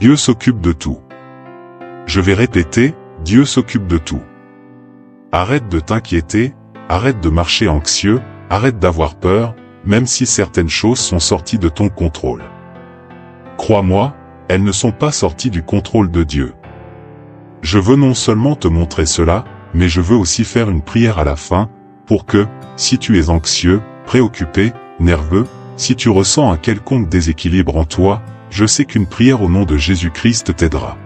Dieu s'occupe de tout. Je vais répéter, Dieu s'occupe de tout. Arrête de t'inquiéter, arrête de marcher anxieux, arrête d'avoir peur, même si certaines choses sont sorties de ton contrôle. Crois-moi, elles ne sont pas sorties du contrôle de Dieu. Je veux non seulement te montrer cela, mais je veux aussi faire une prière à la fin, pour que, si tu es anxieux, préoccupé, nerveux, si tu ressens un quelconque déséquilibre en toi, je sais qu'une prière au nom de Jésus-Christ t'aidera.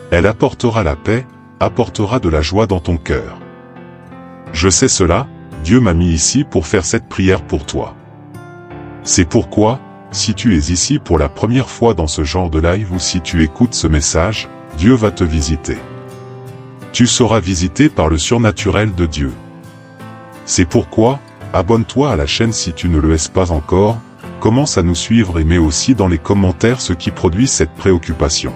Elle apportera la paix, apportera de la joie dans ton cœur. Je sais cela, Dieu m'a mis ici pour faire cette prière pour toi. C'est pourquoi, si tu es ici pour la première fois dans ce genre de live ou si tu écoutes ce message, Dieu va te visiter. Tu seras visité par le surnaturel de Dieu. C'est pourquoi, abonne-toi à la chaîne si tu ne le es pas encore, commence à nous suivre et mets aussi dans les commentaires ce qui produit cette préoccupation.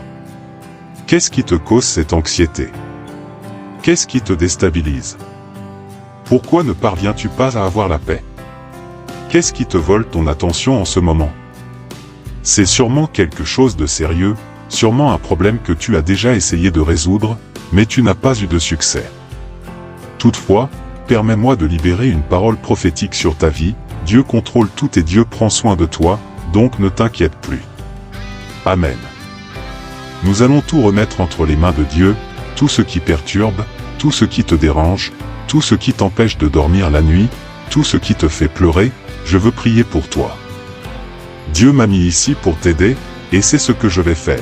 Qu'est-ce qui te cause cette anxiété? Qu'est-ce qui te déstabilise? Pourquoi ne parviens-tu pas à avoir la paix? Qu'est-ce qui te vole ton attention en ce moment? C'est sûrement quelque chose de sérieux, sûrement un problème que tu as déjà essayé de résoudre, mais tu n'as pas eu de succès. Toutefois, permets-moi de libérer une parole prophétique sur ta vie, Dieu contrôle tout et Dieu prend soin de toi, donc ne t'inquiète plus. Amen. Nous allons tout remettre entre les mains de Dieu, tout ce qui perturbe, tout ce qui te dérange, tout ce qui t'empêche de dormir la nuit, tout ce qui te fait pleurer, je veux prier pour toi. Dieu m'a mis ici pour t'aider, et c'est ce que je vais faire.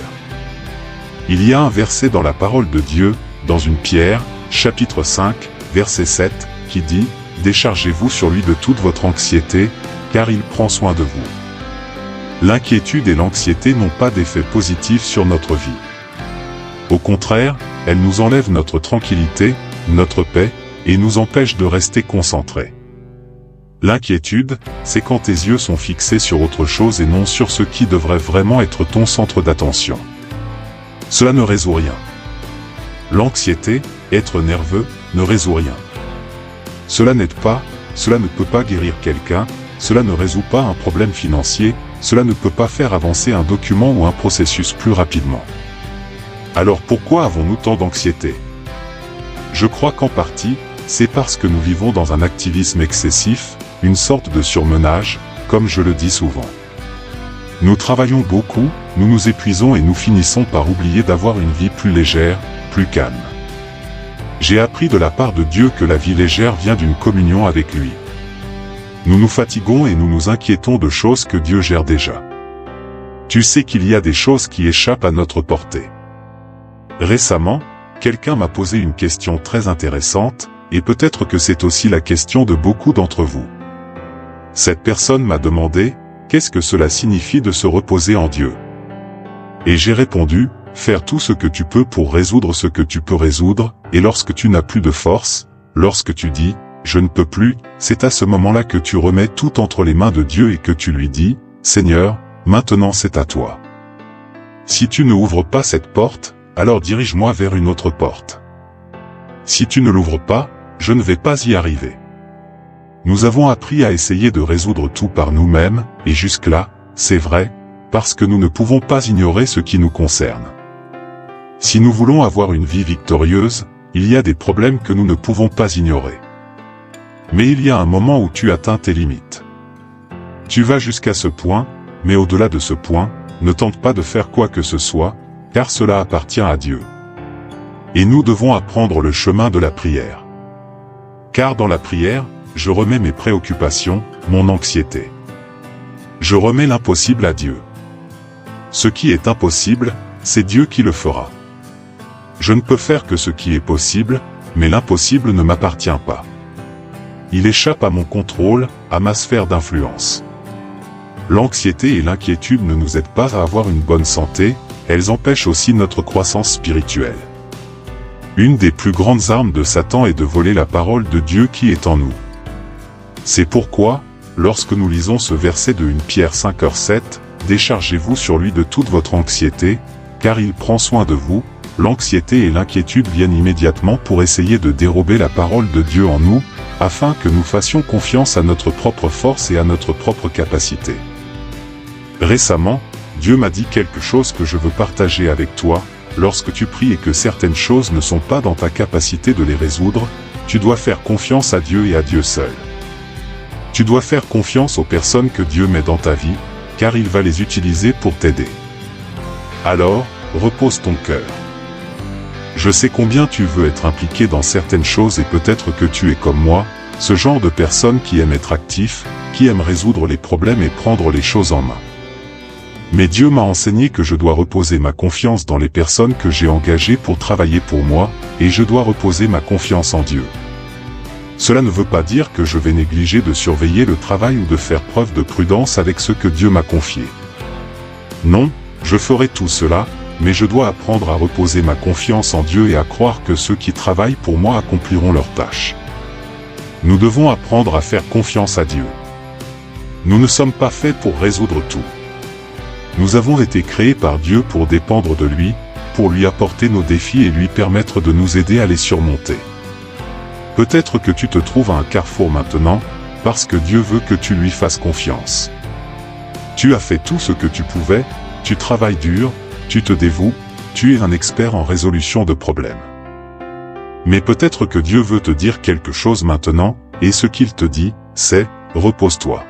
Il y a un verset dans la parole de Dieu, dans une Pierre, chapitre 5, verset 7, qui dit « Déchargez-vous sur lui de toute votre anxiété, car il prend soin de vous. » L'inquiétude et l'anxiété n'ont pas d'effet positif sur notre vie. Au contraire, elles nous enlèvent notre tranquillité, notre paix, et nous empêchent de rester concentrés. L'inquiétude, c'est quand tes yeux sont fixés sur autre chose et non sur ce qui devrait vraiment être ton centre d'attention. Cela ne résout rien. L'anxiété, être nerveux, ne résout rien. Cela n'aide pas, cela ne peut pas guérir quelqu'un, cela ne résout pas un problème financier, cela ne peut pas faire avancer un document ou un processus plus rapidement. Alors pourquoi avons-nous tant d'anxiété? Je crois qu'en partie, c'est parce que nous vivons dans un activisme excessif, une sorte de surmenage, comme je le dis souvent. Nous travaillons beaucoup, nous nous épuisons et nous finissons par oublier d'avoir une vie plus légère, plus calme. J'ai appris de la part de Dieu que la vie légère vient d'une communion avec lui. Nous nous fatiguons et nous nous inquiétons de choses que Dieu gère déjà. Tu sais qu'il y a des choses qui échappent à notre portée. Récemment, quelqu'un m'a posé une question très intéressante, et peut-être que c'est aussi la question de beaucoup d'entre vous. Cette personne m'a demandé, qu'est-ce que cela signifie de se reposer en Dieu? Et j'ai répondu, faire tout ce que tu peux pour résoudre ce que tu peux résoudre, et lorsque tu n'as plus de force, lorsque tu dis, je ne peux plus, c'est à ce moment-là que tu remets tout entre les mains de Dieu et que tu lui dis, Seigneur, maintenant c'est à toi. Si tu ne ouvres pas cette porte, alors dirige-moi vers une autre porte. Si tu ne l'ouvres pas, je ne vais pas y arriver. Nous avons appris à essayer de résoudre tout par nous-mêmes, et jusque-là, c'est vrai, parce que nous ne pouvons pas ignorer ce qui nous concerne. Si nous voulons avoir une vie victorieuse, il y a des problèmes que nous ne pouvons pas ignorer. Mais il y a un moment où tu atteins tes limites. Tu vas jusqu'à ce point, mais au-delà de ce point, ne tente pas de faire quoi que ce soit, car cela appartient à Dieu. Et nous devons apprendre le chemin de la prière. Car dans la prière, je remets mes préoccupations, mon anxiété. Je remets l'impossible à Dieu. Ce qui est impossible, c'est Dieu qui le fera. Je ne peux faire que ce qui est possible, mais l'impossible ne m'appartient pas. Il échappe à mon contrôle, à ma sphère d'influence. L'anxiété et l'inquiétude ne nous aident pas à avoir une bonne santé, elles empêchent aussi notre croissance spirituelle. Une des plus grandes armes de Satan est de voler la parole de Dieu qui est en nous. C'est pourquoi, lorsque nous lisons ce verset de 1 Pierre 5:7, déchargez-vous sur lui de toute votre anxiété, car il prend soin de vous, l'anxiété et l'inquiétude viennent immédiatement pour essayer de dérober la parole de Dieu en nous, afin que nous fassions confiance à notre propre force et à notre propre capacité. Récemment, Dieu m'a dit quelque chose que je veux partager avec toi. Lorsque tu pries et que certaines choses ne sont pas dans ta capacité de les résoudre, tu dois faire confiance à Dieu et à Dieu seul. Tu dois faire confiance aux personnes que Dieu met dans ta vie, car il va les utiliser pour t'aider. Alors, repose ton cœur. Je sais combien tu veux être impliqué dans certaines choses et peut-être que tu es comme moi, ce genre de personne qui aime être actif, qui aime résoudre les problèmes et prendre les choses en main. Mais Dieu m'a enseigné que je dois reposer ma confiance dans les personnes que j'ai engagées pour travailler pour moi, et je dois reposer ma confiance en Dieu. Cela ne veut pas dire que je vais négliger de surveiller le travail ou de faire preuve de prudence avec ce que Dieu m'a confié. Non, je ferai tout cela, mais je dois apprendre à reposer ma confiance en Dieu et à croire que ceux qui travaillent pour moi accompliront leurs tâches. Nous devons apprendre à faire confiance à Dieu. Nous ne sommes pas faits pour résoudre tout. Nous avons été créés par Dieu pour dépendre de lui, pour lui apporter nos défis et lui permettre de nous aider à les surmonter. Peut-être que tu te trouves à un carrefour maintenant, parce que Dieu veut que tu lui fasses confiance. Tu as fait tout ce que tu pouvais, tu travailles dur, tu te dévoues, tu es un expert en résolution de problèmes. Mais peut-être que Dieu veut te dire quelque chose maintenant, et ce qu'il te dit, c'est « repose-toi ».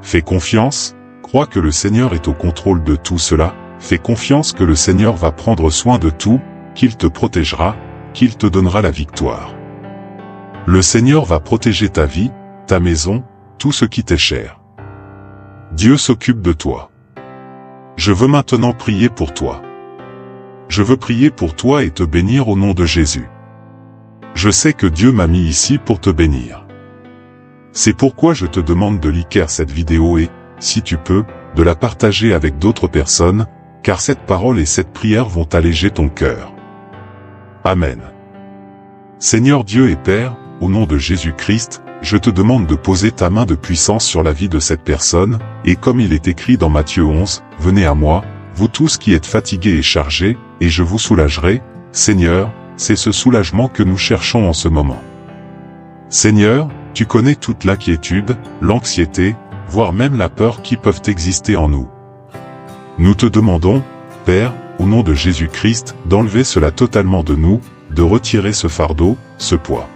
Fais confiance, crois que le Seigneur est au contrôle de tout cela, fais confiance que le Seigneur va prendre soin de tout, qu'il te protégera, qu'il te donnera la victoire. Le Seigneur va protéger ta vie, ta maison, tout ce qui t'est cher. Dieu s'occupe de toi. Je veux maintenant prier pour toi. Je veux prier pour toi et te bénir au nom de Jésus. Je sais que Dieu m'a mis ici pour te bénir. C'est pourquoi je te demande de liker cette vidéo et, si tu peux, de la partager avec d'autres personnes, car cette parole et cette prière vont alléger ton cœur. Amen. Seigneur Dieu et Père, au nom de Jésus-Christ, je te demande de poser ta main de puissance sur la vie de cette personne, et comme il est écrit dans Matthieu 11, « Venez à moi, vous tous qui êtes fatigués et chargés, et je vous soulagerai. » Seigneur, c'est ce soulagement que nous cherchons en ce moment. Seigneur, tu connais toute l'inquiétude, l'anxiété, voire même la peur qui peuvent exister en nous. Nous te demandons, Père, au nom de Jésus-Christ, d'enlever cela totalement de nous, de retirer ce fardeau, ce poids.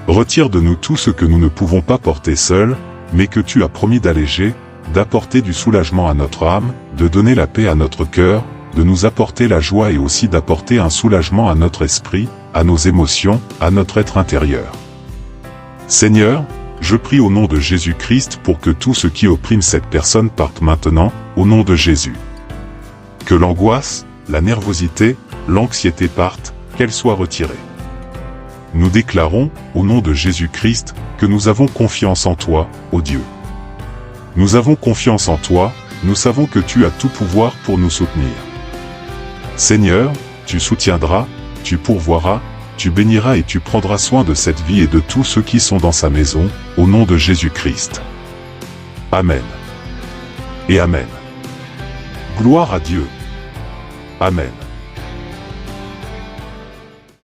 Retire de nous tout ce que nous ne pouvons pas porter seuls, mais que tu as promis d'alléger, d'apporter du soulagement à notre âme, de donner la paix à notre cœur, de nous apporter la joie et aussi d'apporter un soulagement à notre esprit, à nos émotions, à notre être intérieur. Seigneur, je prie au nom de Jésus-Christ pour que tout ce qui opprime cette personne parte maintenant, au nom de Jésus. Que l'angoisse, la nervosité, l'anxiété partent, qu'elles soient retirées. Nous déclarons, au nom de Jésus-Christ, que nous avons confiance en toi, ô Dieu. Nous avons confiance en toi, nous savons que tu as tout pouvoir pour nous soutenir. Seigneur, tu soutiendras, tu pourvoiras, tu béniras et tu prendras soin de cette vie et de tous ceux qui sont dans sa maison, au nom de Jésus-Christ. Amen. Et Amen. Gloire à Dieu. Amen.